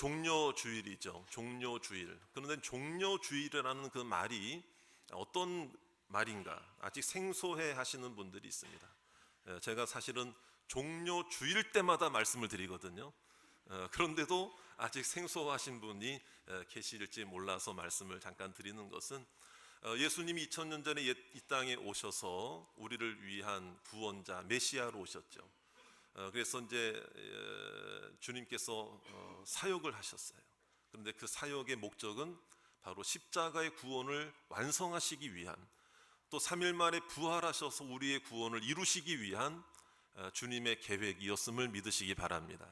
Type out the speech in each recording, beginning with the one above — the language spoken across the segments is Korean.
종료주일이죠. 종료주일. 그런데 종료주일이라는 그 말이 어떤 말인가 아직 생소해 하시는 분들이 있습니다. 제가 사실은 종료주일 때마다 말씀을 드리거든요. 그런데도 아직 생소하신 분이 계실지 몰라서 말씀을 잠깐 드리는 것은, 예수님이 2000년 전에 이 땅에 오셔서 우리를 위한 구원자 메시아로 오셨죠. 그래서 이제 주님께서 사역을 하셨어요. 그런데 그 사역의 목적은 바로 십자가의 구원을 완성하시기 위한, 또 3일 만에 부활하셔서 우리의 구원을 이루시기 위한 주님의 계획이었음을 믿으시기 바랍니다.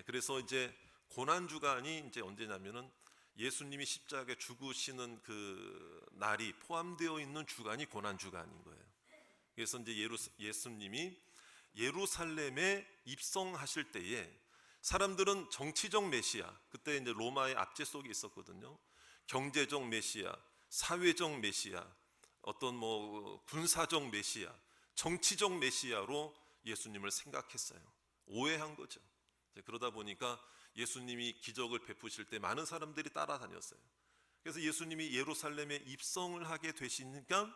그래서 이제 고난 주간이 이제 언제냐면은 예수님이 십자가에 죽으시는 그 날이 포함되어 있는 주간이 고난 주간인 거예요. 그래서 이제 예수님이 예루살렘에 입성하실 때에 사람들은 정치적 메시아, 그때 이제 로마의 압제 속에 있었거든요. 경제적 메시아, 사회적 메시아, 어떤 뭐 군사적 메시아, 정치적 메시아로 예수님을 생각했어요. 오해한 거죠. 그러다 보니까 예수님이 기적을 베푸실 때 많은 사람들이 따라다녔어요. 그래서 예수님이 예루살렘에 입성을 하게 되시니까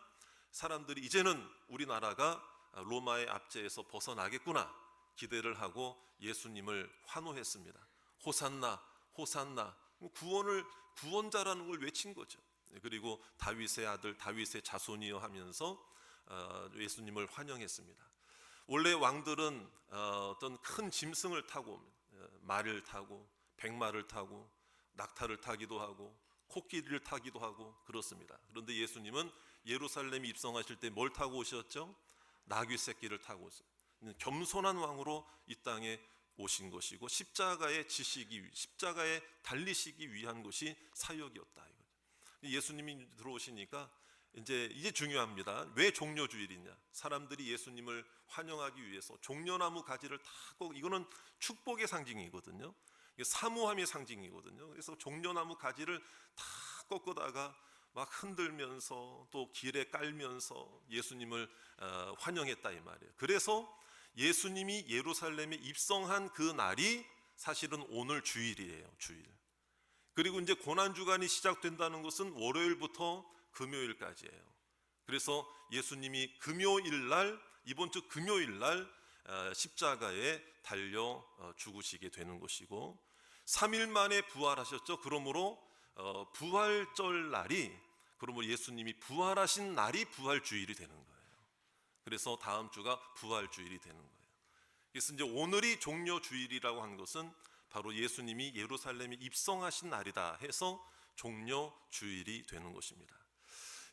사람들이 이제는 우리나라가 로마의 압제에서 벗어나겠구나 기대를 하고 예수님을 환호했습니다. 호산나, 호산나, 구원자라는 걸 외친 거죠. 그리고 다윗의 아들, 다윗의 자손이여 하면서 예수님을 환영했습니다. 원래 왕들은 어떤 큰 짐승을 타고, 말을 타고, 백마를 타고, 낙타를 타기도 하고, 코끼리를 타기도 하고 그렇습니다. 그런데 예수님은 예루살렘에 입성하실 때 뭘 타고 오셨죠? 나귀 새끼를 타고 오셨어요. 겸손한 왕으로 이 땅에 오신 것이고, 십자가에 달리시기 위한 것이 사역이었다 이거죠. 예수님이 들어오시니까 이제 중요합니다. 왜 종려주일이냐? 사람들이 예수님을 환영하기 위해서 종려나무 가지를 다 꺾고, 이거는 축복의 상징이거든요. 사모함의 상징이거든요. 그래서 종려나무 가지를 다 꺾어다가 막 흔들면서 또 길에 깔면서 예수님을 환영했다 이 말이에요. 그래서 예수님이 예루살렘에 입성한 그 날이 사실은 오늘 주일이에요. 주일. 그리고 이제 고난주간이 시작된다는 것은 월요일부터 금요일까지예요. 그래서 예수님이 이번 주 금요일 날 십자가에 달려 죽으시게 되는 것이고, 3일 만에 부활하셨죠. 그러므로 부활절 날이, 그러므로 예수님이 부활하신 날이 부활주일이 되는 거예요. 그래서 다음 주가 부활주일이 되는 거예요. 그래서 이제 오늘이 종려주일이라고 하는 것은 바로 예수님이 예루살렘에 입성하신 날이다 해서 종려주일이 되는 것입니다.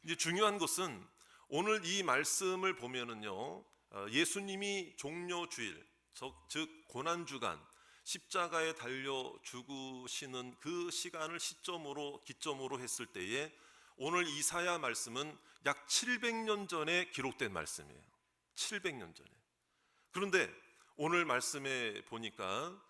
이제 중요한 것은 오늘 이 말씀을 보면은요, 예수님이 종려주일, 즉 고난주간, 십자가에 달려 죽으시는 그 시간을 기점으로 했을 때에 오늘 이사야 말씀은 약 700년 전에 기록된 말씀이에요. 700년 전에. 그런데 오늘 말씀에 보니까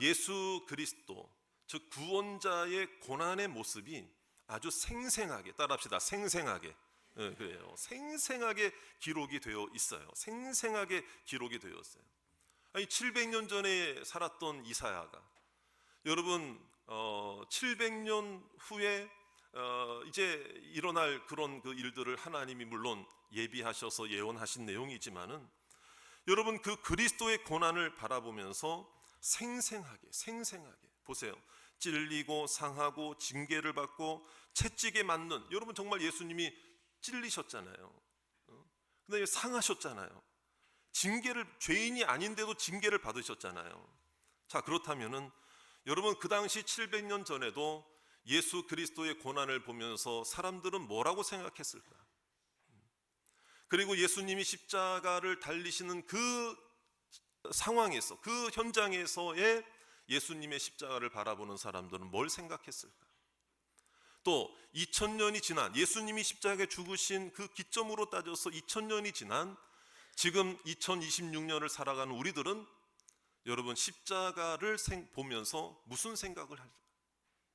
예수 그리스도, 즉 구원자의 고난의 모습이 아주 생생하게, 따라합시다. 생생하게. 그래요. 생생하게 기록이 되어 있어요. 생생하게 기록이 되어 있어요. 아니 700년 전에 살았던 이사야가, 여러분 700년 후에 이제 일어날 그런 그 일들을 하나님이 물론 예비하셔서 예언하신 내용이지만은, 여러분 그 그리스도의 고난을 바라보면서 생생하게 보세요. 찔리고 상하고 징계를 받고 채찍에 맞는, 여러분 정말 예수님이 찔리셨잖아요. 근데 상하셨잖아요. 죄인이 아닌데도 징계를 받으셨잖아요. 자, 그렇다면은 여러분 그 당시 700년 전에도 예수 그리스도의 고난을 보면서 사람들은 뭐라고 생각했을까? 그리고 예수님이 십자가를 달리시는 그 상황에서, 그 현장에서의 예수님의 십자가를 바라보는 사람들은 뭘 생각했을까? 또 2000년이 지난, 예수님이 십자가에 죽으신 그 기점으로 따져서 2000년이 지난 지금 2026년을 살아가는 우리들은 여러분 십자가를 보면서 무슨 생각을 할까?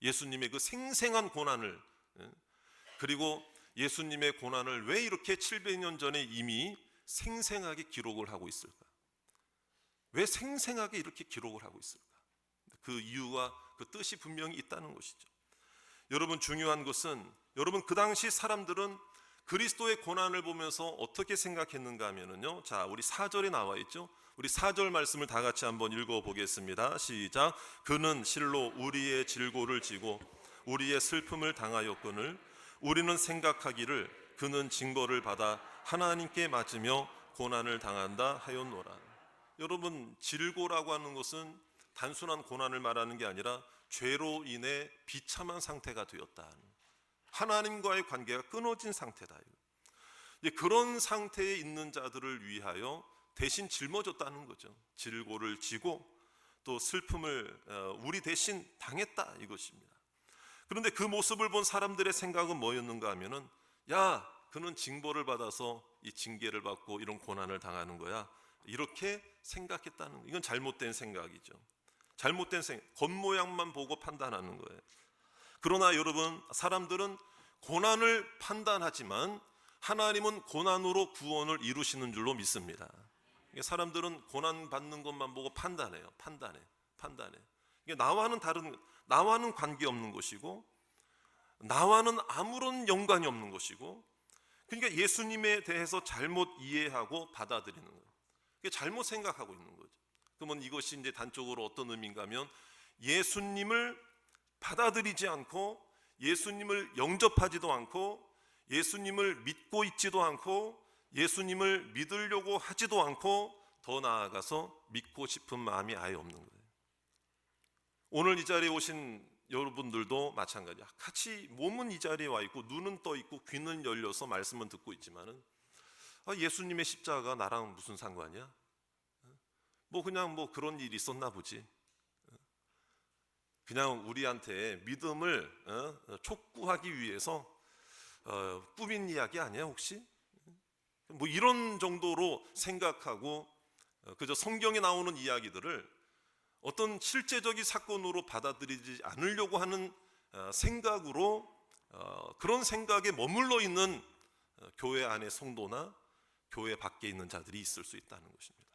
예수님의 그 생생한 고난을, 그리고 예수님의 고난을 왜 이렇게 700년 전에 이미 생생하게 기록을 하고 있을까? 왜 생생하게 이렇게 기록을 하고 있을까? 그 이유가 그 뜻이 분명히 있다는 것이죠. 여러분, 중요한 것은 여러분 그 당시 사람들은 그리스도의 고난을 보면서 어떻게 생각했는가 하면은요, 자, 우리 4절에 나와 있죠. 우리 4절 말씀을 다 같이 한번 읽어보겠습니다. 시작. 그는 실로 우리의 질고를 지고 우리의 슬픔을 당하였거늘 우리는 생각하기를 그는 징벌을 받아 하나님께 맞으며 고난을 당한다 하였노라. 여러분, 질고라고 하는 것은 단순한 고난을 말하는 게 아니라 죄로 인해 비참한 상태가 되었다, 하나님과의 관계가 끊어진 상태다. 그런 상태에 있는 자들을 위하여 대신 짊어졌다는 거죠. 질고를 지고 또 슬픔을 우리 대신 당했다, 이것입니다. 그런데 그 모습을 본 사람들의 생각은 뭐였는가 하면은, 야, 그는 징벌을 받아서 이 징계를 받고 이런 고난을 당하는 거야, 이렇게 생각했다는 거예요. 이건 잘못된 생각이죠. 잘못된 생각, 겉모양만 보고 판단하는 거예요. 그러나 여러분, 사람들은 고난을 판단하지만 하나님은 고난으로 구원을 이루시는 줄로 믿습니다. 사람들은 고난 받는 것만 보고 판단해요. 판단해. 이게 나와는 관계없는 것이고, 나와는 아무런 연관이 없는 것이고, 그러니까 예수님에 대해서 잘못 이해하고 받아들이는 거예요. 잘못 생각하고 있는 거죠. 그러면 이것이 이제 단적으로 어떤 의미인가 하면, 예수님을 받아들이지 않고 예수님을 영접하지도 않고 예수님을 믿고 있지도 않고 예수님을 믿으려고 하지도 않고, 더 나아가서 믿고 싶은 마음이 아예 없는 거예요. 오늘 이 자리에 오신 여러분들도 마찬가지야. 같이 몸은 이 자리에 와 있고 눈은 떠 있고 귀는 열려서 말씀은 듣고 있지만은, 예수님의 십자가가 나랑 무슨 상관이야? 그냥 그런 일이 있었나 보지. 그냥 우리한테 믿음을 촉구하기 위해서 꾸민 이야기 아니야 혹시? 이런 정도로 생각하고 그저 성경에 나오는 이야기들을 어떤 실제적인 사건으로 받아들이지 않으려고 하는 생각으로, 그런 생각에 머물러 있는 교회 안의 성도나 교회 밖에 있는 자들이 있을 수 있다는 것입니다.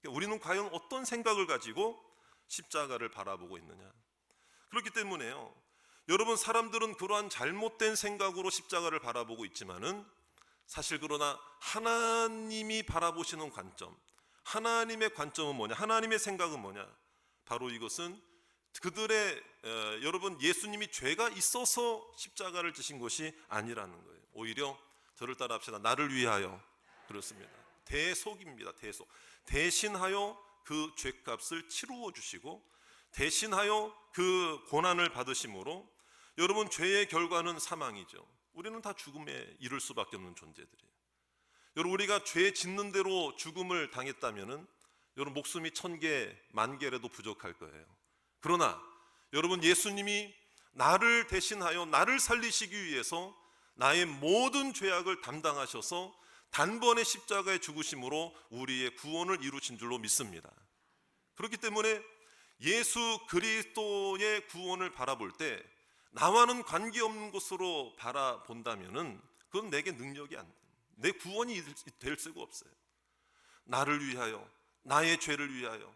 우리는 과연 어떤 생각을 가지고 십자가를 바라보고 있느냐? 그렇기 때문에요, 여러분, 사람들은 그러한 잘못된 생각으로 십자가를 바라보고 있지만은, 사실 그러나 하나님이 바라보시는 관점, 하나님의 관점은 뭐냐? 하나님의 생각은 뭐냐? 바로 이것은 그들의 여러분, 예수님이 죄가 있어서 십자가를 지신 것이 아니라는 거예요. 오히려 저를 따라 합시다. 나를 위하여, 그렇습니다. 대속입니다. 대속. 대신하여 그 죄값을 치루어 주시고 대신하여 그 고난을 받으심으로, 여러분, 죄의 결과는 사망이죠. 우리는 다 죽음에 이를 수밖에 없는 존재들이에요. 여러분, 우리가 죄 짓는 대로 죽음을 당했다면은 여러분 목숨이 1000개, 10,000개라도 부족할 거예요. 그러나 여러분, 예수님이 나를 대신하여 나를 살리시기 위해서 나의 모든 죄악을 담당하셔서 단번에 십자가에 죽으심으로 우리의 구원을 이루신 줄로 믿습니다. 그렇기 때문에 예수 그리스도의 구원을 바라볼 때 나와는 관계없는 것으로 바라본다면은 그건 내게 능력이 안 돼. 내 구원이 될 수가 없어요. 나를 위하여, 나의 죄를 위하여,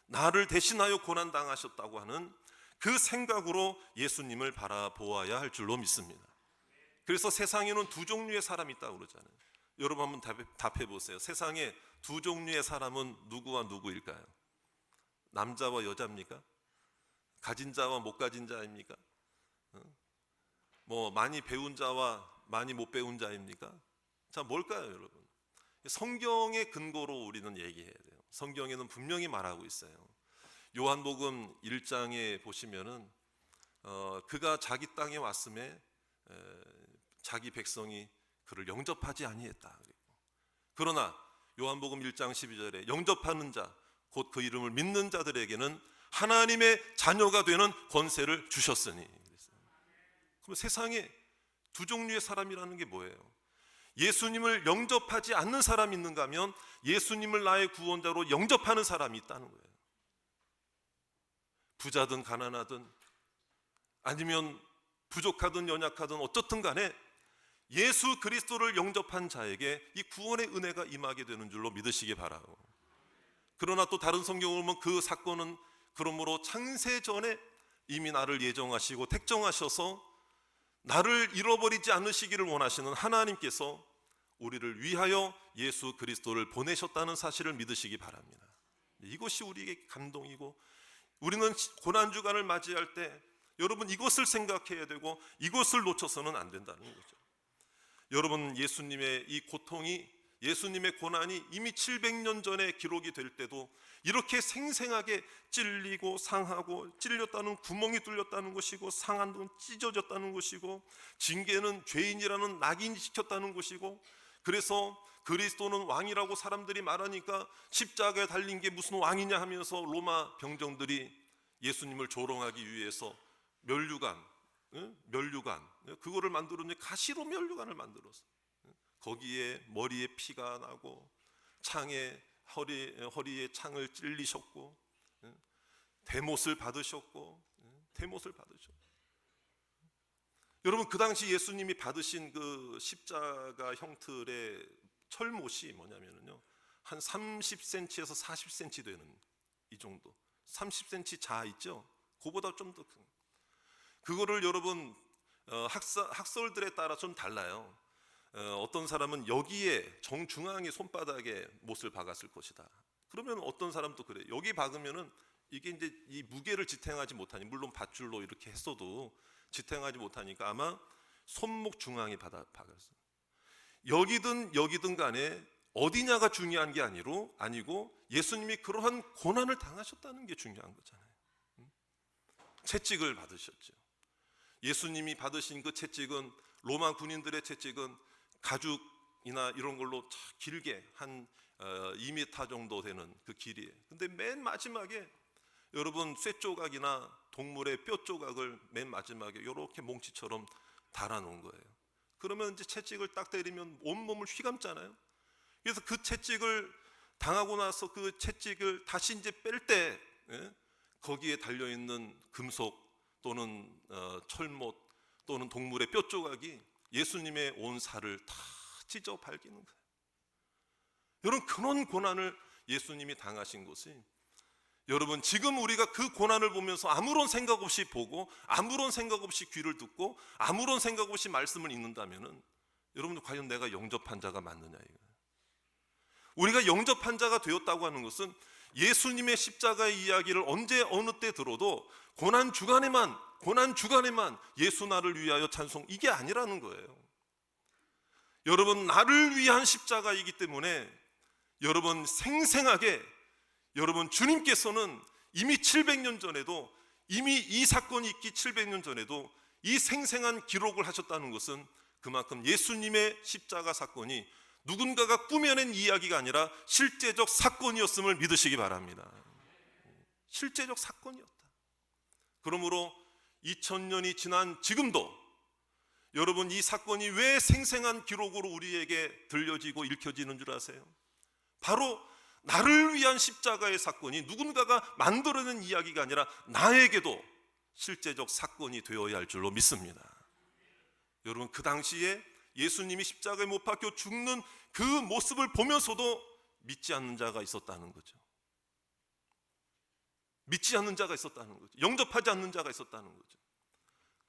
나를 대신하여 고난당하셨다고 하는 그 생각으로 예수님을 바라보아야 할 줄로 믿습니다. 그래서 세상에는 두 종류의 사람이 있다고 그러잖아요. 여러분 한번 답해 보세요. 세상에 두 종류의 사람은 누구와 누구일까요? 남자와 여자입니까? 가진 자와 못 가진 자입니까? 많이 배운 자와 많이 못 배운 자입니까? 자, 뭘까요, 여러분? 성경의 근거로 우리는 얘기해야 돼요. 성경에는 분명히 말하고 있어요. 요한복음 1장에 보시면은 그가 자기 땅에 왔음에 자기 백성이 그를 영접하지 아니했다. 그러나 요한복음 1장 12절에 영접하는 자, 곧 그 이름을 믿는 자들에게는 하나님의 자녀가 되는 권세를 주셨으니. 그럼 세상에 두 종류의 사람이라는 게 뭐예요? 예수님을 영접하지 않는 사람이 있는가 하면 예수님을 나의 구원자로 영접하는 사람이 있다는 거예요. 부자든 가난하든 아니면 부족하든 연약하든 어떻든 간에 예수 그리스도를 영접한 자에게 이 구원의 은혜가 임하게 되는 줄로 믿으시기 바라고. 그러나 또 다른 성경을 보면 그 사건은 그러므로 창세 전에 이미 나를 예정하시고 택정하셔서 나를 잃어버리지 않으시기를 원하시는 하나님께서 우리를 위하여 예수 그리스도를 보내셨다는 사실을 믿으시기 바랍니다. 이것이 우리에게 감동이고, 우리는 고난주간을 맞이할 때 여러분 이것을 생각해야 되고 이것을 놓쳐서는 안 된다는 거죠. 여러분, 예수님의 이 고통이, 예수님의 고난이 이미 700년 전에 기록이 될 때도 이렇게 생생하게 찔리고 상하고, 찔렸다는 구멍이 뚫렸다는 것이고, 상한 건 찢어졌다는 것이고, 징계는 죄인이라는 낙인이 찍혔다는 것이고, 그래서 그리스도는 왕이라고 사람들이 말하니까 십자가에 달린 게 무슨 왕이냐 하면서 로마 병정들이 예수님을 조롱하기 위해서 면류관, 그거를 만들었는데 가시로 면류관을 만들었어. 거기에 머리에 피가 나고 창에 허리에 창을 찔리셨고, 대못을 받으셨고. 여러분, 그 당시 예수님이 받으신 그 십자가 형틀의 철못이 뭐냐면요, 한 30cm에서 40cm 되는, 이 정도, 30cm 자 있죠? 그보다 좀 더 큰. 그거를 여러분, 학설들에 따라 좀 달라요. 어떤 사람은 여기에 정중앙에 손바닥에 못을 박았을 것이다. 그러면 어떤 사람도 그래. 여기 박으면은 이게 이제 이 무게를 지탱하지 못하니, 물론 밧줄로 이렇게 했어도 지탱하지 못하니까 아마 손목 중앙에 박았어요. 여기든 간에 어디냐가 중요한 게 아니고 예수님이 그러한 고난을 당하셨다는 게 중요한 거잖아요. 채찍을 받으셨죠. 예수님이 받으신 그 채찍은, 로마 군인들의 채찍은 가죽이나 이런 걸로 길게 한 2m 정도 되는 그 길이에요. 근데 맨 마지막에 여러분, 쇠조각이나 동물의 뼈 조각을 맨 마지막에 이렇게 몽치처럼 달아놓은 거예요. 그러면 이제 채찍을 딱 때리면 온몸을 휘감잖아요. 그래서 그 채찍을 당하고 나서 그 채찍을 다시 이제 뺄 때, 거기에 달려있는 금속 또는 철못 또는 동물의 뼈 조각이 예수님의 온 살을 다 찢어 밝히는 거예요. 여러분, 그런 고난을 예수님이 당하신 것이, 여러분, 지금 우리가 그 고난을 보면서 아무런 생각 없이 보고, 아무런 생각 없이 귀를 듣고, 아무런 생각 없이 말씀을 읽는다면은, 여러분, 과연 내가 영접한 자가 맞느냐 이거예요. 우리가 영접한 자가 되었다고 하는 것은 예수님의 십자가의 이야기를 언제 어느 때 들어도 고난 주간에만 예수 나를 위하여 찬송, 이게 아니라는 거예요. 여러분, 나를 위한 십자가이기 때문에 여러분, 생생하게, 여러분, 주님께서는 이미 700년 전에도, 이미 이 사건이 있기 700년 전에도 이 생생한 기록을 하셨다는 것은 그만큼 예수님의 십자가 사건이 누군가가 꾸며낸 이야기가 아니라 실제적 사건이었음을 믿으시기 바랍니다. 실제적 사건이었다. 그러므로 2000년이 지난 지금도 여러분, 이 사건이 왜 생생한 기록으로 우리에게 들려지고 읽혀지는 줄 아세요? 바로 나를 위한 십자가의 사건이 누군가가 만들어낸 이야기가 아니라 나에게도 실제적 사건이 되어야 할 줄로 믿습니다. 여러분, 그 당시에 예수님이 십자가에 못 박혀 죽는 그 모습을 보면서도 믿지 않는 자가 있었다는 거죠. 믿지 않는 자가 있었다는 거죠. 영접하지 않는 자가 있었다는 거죠.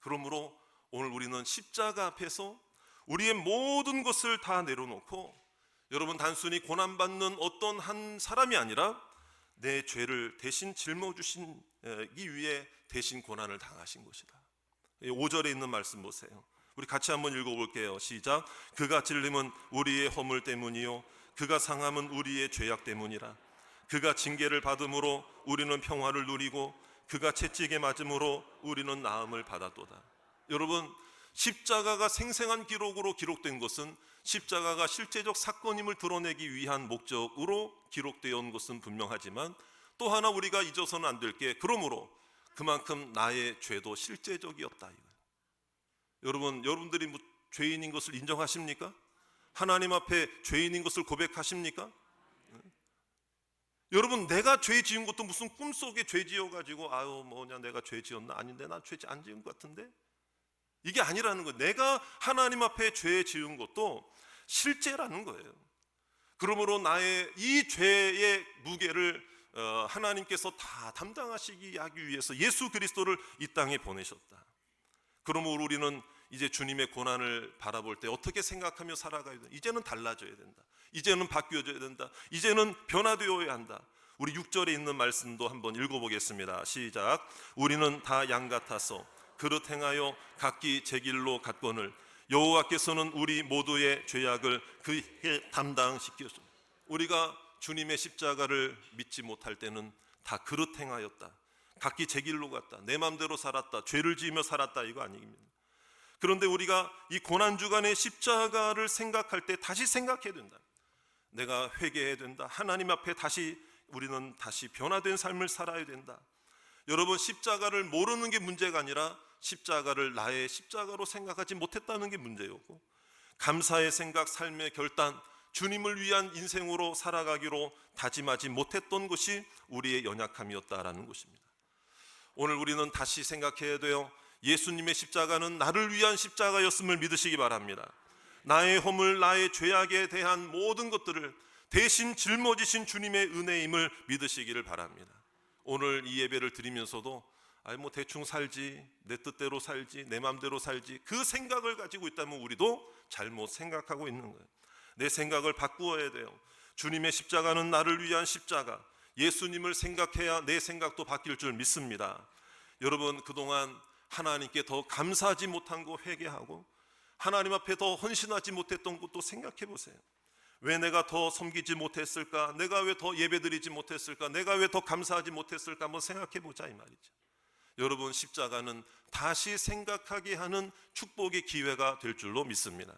그러므로 오늘 우리는 십자가 앞에서 우리의 모든 것을 다 내려놓고, 여러분, 단순히 고난받는 어떤 한 사람이 아니라 내 죄를 대신 짊어주시기 위해 대신 고난을 당하신 것이다. 5절에 있는 말씀 보세요. 우리 같이 한번 읽어볼게요. 시작. 그가 찔림은 우리의 허물 때문이요 그가 상함은 우리의 죄악 때문이라. 그가 징계를 받음으로 우리는 평화를 누리고 그가 채찍에 맞음으로 우리는 나음을 받았도다. 여러분, 십자가가 생생한 기록으로 기록된 것은 십자가가 실제적 사건임을 드러내기 위한 목적으로 기록되어 온 것은 분명하지만, 또 하나 우리가 잊어서는 안 될 게, 그러므로 그만큼 나의 죄도 실제적이었다 이거예요. 여러분, 여러분들이 죄인인 것을 인정하십니까? 하나님 앞에 죄인인 것을 고백하십니까? 여러분, 내가 죄 지은 것도 무슨 꿈속에 죄 지어가지고 아유 뭐냐 내가 죄 지었나? 아닌데 나 죄 안 지은 것 같은데? 이게 아니라는 거예요. 내가 하나님 앞에 죄 지은 것도 실제라는 거예요. 그러므로 나의 이 죄의 무게를 하나님께서 다 담당하시기 하기 위해서 예수 그리스도를 이 땅에 보내셨다. 그러므로 우리는 이제 주님의 고난을 바라볼 때 어떻게 생각하며 살아가야 된다. 이제는 달라져야 된다. 이제는 바뀌어져야 된다. 이제는 변화되어야 한다. 우리 6절에 있는 말씀도 한번 읽어보겠습니다. 시작. 우리는 다 양 같아서 그릇 행하여 각기 제 길로 갔거늘 여호와께서는 우리 모두의 죄악을 그에게 담당시켰습니다. 우리가 주님의 십자가를 믿지 못할 때는 다 그릇 행하였다. 각기 제 길로 갔다. 내 맘대로 살았다. 죄를 지으며 살았다. 이거 아닙니다. 그런데 우리가 이 고난주간의 십자가를 생각할 때 다시 생각해야 된다. 내가 회개해야 된다. 하나님 앞에 우리는 다시 변화된 삶을 살아야 된다. 여러분, 십자가를 모르는 게 문제가 아니라 십자가를 나의 십자가로 생각하지 못했다는 게 문제였고, 감사의 생각, 삶의 결단, 주님을 위한 인생으로 살아가기로 다짐하지 못했던 것이 우리의 연약함이었다라는 것입니다. 오늘 우리는 다시 생각해야 돼요. 예수님의 십자가는 나를 위한 십자가였음을 믿으시기 바랍니다. 나의 허물, 나의 죄악에 대한 모든 것들을 대신 짊어지신 주님의 은혜임을 믿으시기를 바랍니다. 오늘 이 예배를 드리면서도 대충 살지, 내 뜻대로 살지, 내 맘대로 살지, 그 생각을 가지고 있다면 우리도 잘못 생각하고 있는 거예요. 내 생각을 바꾸어야 돼요. 주님의 십자가는 나를 위한 십자가, 예수님을 생각해야 내 생각도 바뀔 줄 믿습니다. 여러분, 그동안 하나님께 더 감사하지 못한 거 회개하고 하나님 앞에 더 헌신하지 못했던 것도 생각해 보세요. 왜 내가 더 섬기지 못했을까? 내가 왜 더 예배드리지 못했을까? 내가 왜 더 감사하지 못했을까? 한번 생각해 보자 이 말이죠. 여러분, 십자가는 다시 생각하게 하는 축복의 기회가 될 줄로 믿습니다.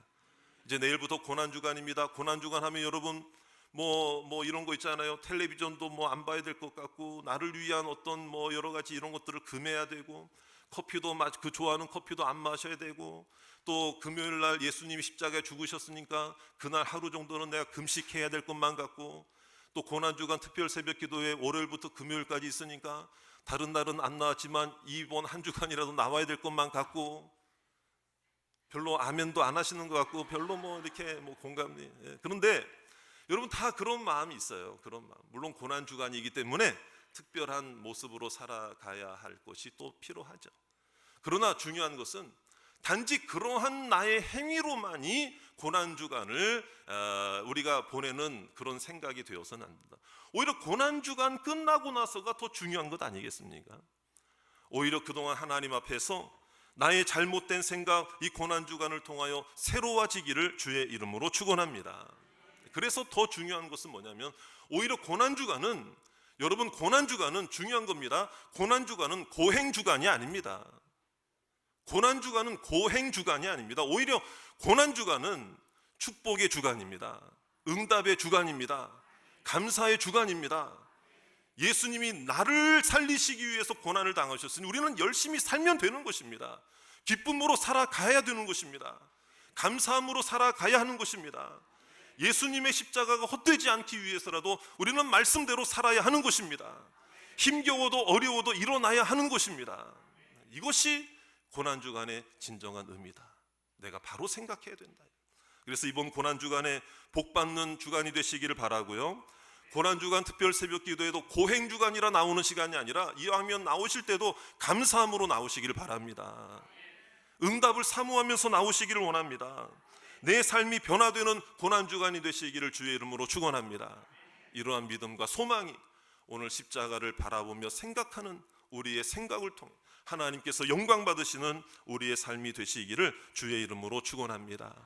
이제 내일부터 고난주간입니다. 고난주간 하면 여러분 이런 거 있잖아요. 텔레비전도 안 봐야 될 것 같고, 나를 위한 어떤 여러 가지 이런 것들을 금해야 되고, 커피도 그 좋아하는 커피도 안 마셔야 되고, 또 금요일 날 예수님이 십자가에 죽으셨으니까 그날 하루 정도는 내가 금식해야 될 것만 같고, 또 고난주간 특별 새벽 기도회 월요일부터 금요일까지 있으니까 다른 날은 안 나왔지만 이번 한 주간이라도 나와야 될 것만 같고, 별로 아멘도 안 하시는 것 같고, 별로 이렇게 공감이. 그런데 여러분, 다 그런 마음이 있어요. 그런 마음. 물론 고난주간이기 때문에 특별한 모습으로 살아가야 할 것이 또 필요하죠. 그러나 중요한 것은 단지 그러한 나의 행위로만이 고난주간을 우리가 보내는 그런 생각이 되어서는 안 된다. 오히려 고난주간 끝나고 나서가 더 중요한 것 아니겠습니까? 오히려 그동안 하나님 앞에서 나의 잘못된 생각, 이 고난주간을 통하여 새로워지기를 주의 이름으로 축원합니다. 그래서 더 중요한 것은 뭐냐면, 오히려 고난주간은, 여러분, 고난주간은 중요한 겁니다. 고난주간은 고행주간이 아닙니다. 고난주간은 고행주간이 아닙니다. 오히려 고난주간은 축복의 주간입니다. 응답의 주간입니다. 감사의 주간입니다. 예수님이 나를 살리시기 위해서 고난을 당하셨으니 우리는 열심히 살면 되는 것입니다. 기쁨으로 살아가야 되는 것입니다. 감사함으로 살아가야 하는 것입니다. 예수님의 십자가가 헛되지 않기 위해서라도 우리는 말씀대로 살아야 하는 것입니다. 힘겨워도 어려워도 일어나야 하는 것입니다. 이것이 고난주간의 진정한 의미다. 내가 바로 생각해야 된다. 그래서 이번 고난주간에 복받는 주간이 되시기를 바라고요. 고난주간 특별 새벽 기도에도 고행주간이라 나오는 시간이 아니라 이왕이면 나오실 때도 감사함으로 나오시기를 바랍니다. 응답을 사모하면서 나오시기를 원합니다. 내 삶이 변화되는 고난주간이 되시기를 주의 이름으로 축원합니다. 이러한 믿음과 소망이 오늘 십자가를 바라보며 생각하는 우리의 생각을 통해 하나님께서 영광 받으시는 우리의 삶이 되시기를 주의 이름으로 축원합니다.